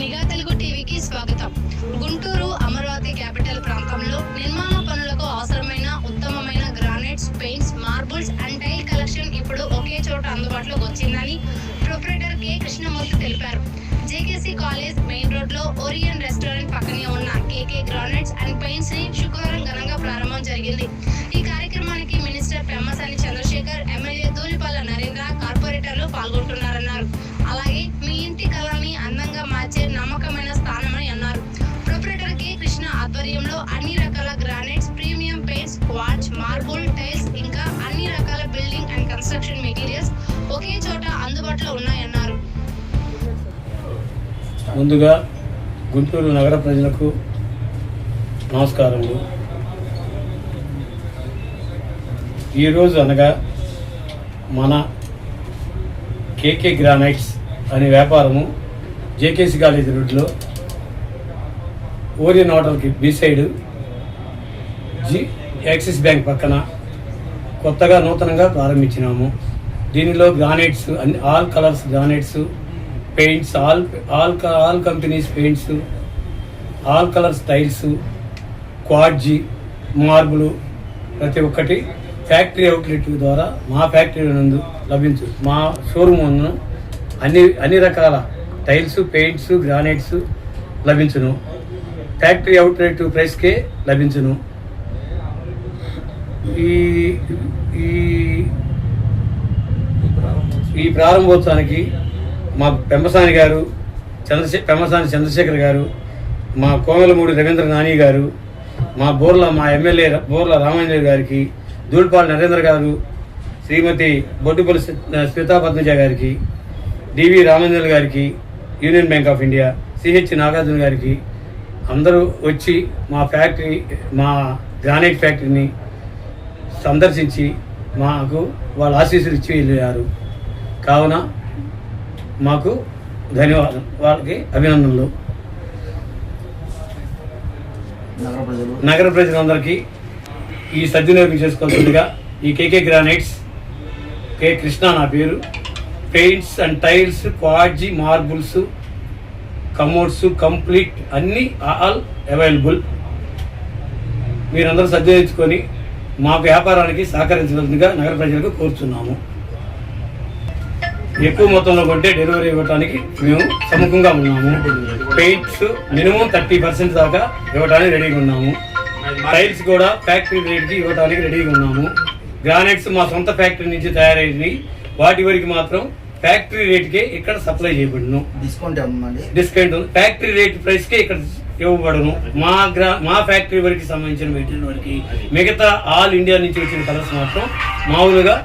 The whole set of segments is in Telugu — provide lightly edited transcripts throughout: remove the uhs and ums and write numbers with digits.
నిఘా తెలుగు టీవీకి స్వాగతం. గుంటూరు అమరావతి క్యాపిటల్ ప్రాంతంలో నిర్మాణ పనులకు అవసరమైన ఉత్తమమైన granites, paints, marbles and tile collection ఇప్పుడు ఒకే చోట అందుబాటులోకి వచ్చిందని ప్రొపరేటర్ కె కృష్ణమూర్తి తెలిపారు. జేకేసీ కాలేజ్ మెయిన్ రోడ్ లో ఓరియన్ రెస్టారెంట్ పక్కనే ఉన్న కేకే గ్రానైట్స్ అండ్ పెయింట్స్ ని శుక్రవారం ఘనంగా ప్రారంభం జరిగింది. ఈ కార్యక్రమానికి మినిస్టర్ పెమ్మసాని చంద్రశేఖర్, ఎమ్మెల్యే ధూళిపాల నరేంద్ర, కార్పొరేటర్లు పాల్గొంటున్నారన్నారు. అలాగే మీ ఇంటి కళని అందంగా మార్చే నమ్మకమైన స్థానమని అన్నారు. ప్రొపరేటర్ కె కృష్ణ ఆధ్వర్యంలో అన్ని రకాల granites, premium paints, quartz, marble, tiles ఇంకా అన్ని రకాల బిల్డింగ్ అండ్ కన్స్ట్రక్షన్ మెటీరియల్స్ ఒకే చోట అందుబాటులో ఉన్నాయన్నారు. ముందుగా గుంటూరు నగర ప్రజలకు నమస్కారములు. ఈరోజు అనగా మన కేకే గ్రానైట్స్ అనే వ్యాపారము జేకేసీ కాలేజీ రోడ్లో ఓరియన్ హోటల్కి బి సైడ్ యాక్సిస్ బ్యాంక్ పక్కన కొత్తగా నూతనంగా ప్రారంభించినాము. దీనిలో గ్రానైట్స్ అన్ని all colours granites, paints, all companies paints, all colours tiles, quartz, marble ప్రతి ఒక్కటి ఫ్యాక్టరీ అవుట్లెట్ ద్వారా మా ఫ్యాక్టరీ నందు లభించు. మా షోరూమ్ నందు అన్ని రకాల టైల్స్, పెయింట్స్, గ్రానైట్స్ లభించును. ఫ్యాక్టరీ అవుట్లెట్ ప్రైస్కే లభించును. ఈ ప్రారంభోత్సవానికి మా పెమ్మసాని గారు, పెమ్మసాని చంద్రశేఖర్ గారు, మా కోమలమూడి రవీంద్ర నాని గారు, మా ఎమ్మెల్యే బోర్ల రామాంజనేయ గారికి, ధూళిపాల నరేంద్ర గారు, శ్రీమతి బొడ్డుపల్లి శ్వేతాపద్మజ గారికి, డివి రామాంజనేయ గారికి, union bank of India, CH Nagarjuna గారికి అందరూ వచ్చి మా గ్రానైట్ ఫ్యాక్టరీని సందర్శించి మాకు వాళ్ళ ఆశీస్సులు ఇచ్చి వెళ్ళారు. కావున మాకు ధన్యవాదాలు, వాళ్ళకి అభినందనలు. నగర ప్రజలందరికీ ఈ సద్వినియోగం చేసుకోవాల్సిందిగా ఈ కేకే గ్రానైట్స్, కె కృష్ణ నా పేరు, paints and tiles, quartz, marbles, commodes complete అన్నీ ఆల్ అవైలబుల్. మీరందరూ సద్వినియోగించుకొని మా వ్యాపారానికి సహకరించవలసిందిగా నగర ప్రజలకు కోరుతున్నాము. ఎక్కువ మొత్తంలో కొంటే డెలివరీ ఇవ్వడానికి మేము సముఖంగా ఉన్నాము. పెయింట్స్ మినిమం 30% దాకా ఇవ్వడానికి రెడీగా ఉన్నాము. టైల్స్ కూడా ఫ్యాక్టరీ రేట్కి ఇవ్వడానికి రెడీగా ఉన్నాము. గ్రానైట్స్ మా సొంత ఫ్యాక్టరీ నుంచి తయారైనవి, వాటి వరకు మాత్రం ఫ్యాక్టరీ రేట్కే ఇక్కడ సప్లై చేయబడును. డిస్కౌంట్ ఫ్యాక్టరీ రేట్ ప్రైస్కే ఇక్కడ ఇవ్వబడును. మా ఫ్యాక్టరీ వరకు సంబంధించిన మెటీరియల్ వరకు మిగతా ఆల్ ఇండియా నుంచి వచ్చిన కలర్స్ మాత్రం మామూలుగా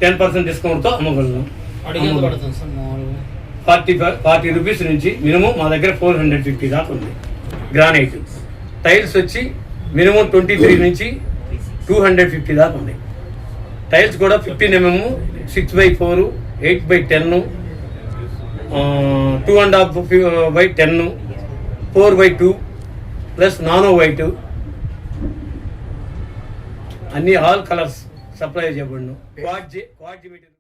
10% డిస్కౌంట్తో అమ్మగలను. 40 రూపీస్ నుంచి మినిమం మా దగ్గర 450 దాకా ఉంది. గ్రానైట్ టైల్స్ వచ్చి మినిమం 23 నుంచి 250 దాకా ఉంది. టైల్స్ కూడా 15 mm, 6x4, 8x10, 2.5x10, 4x2 plus nano white అన్ని ఆల్ కలర్స్ సప్లై చేయబడును. Quartz material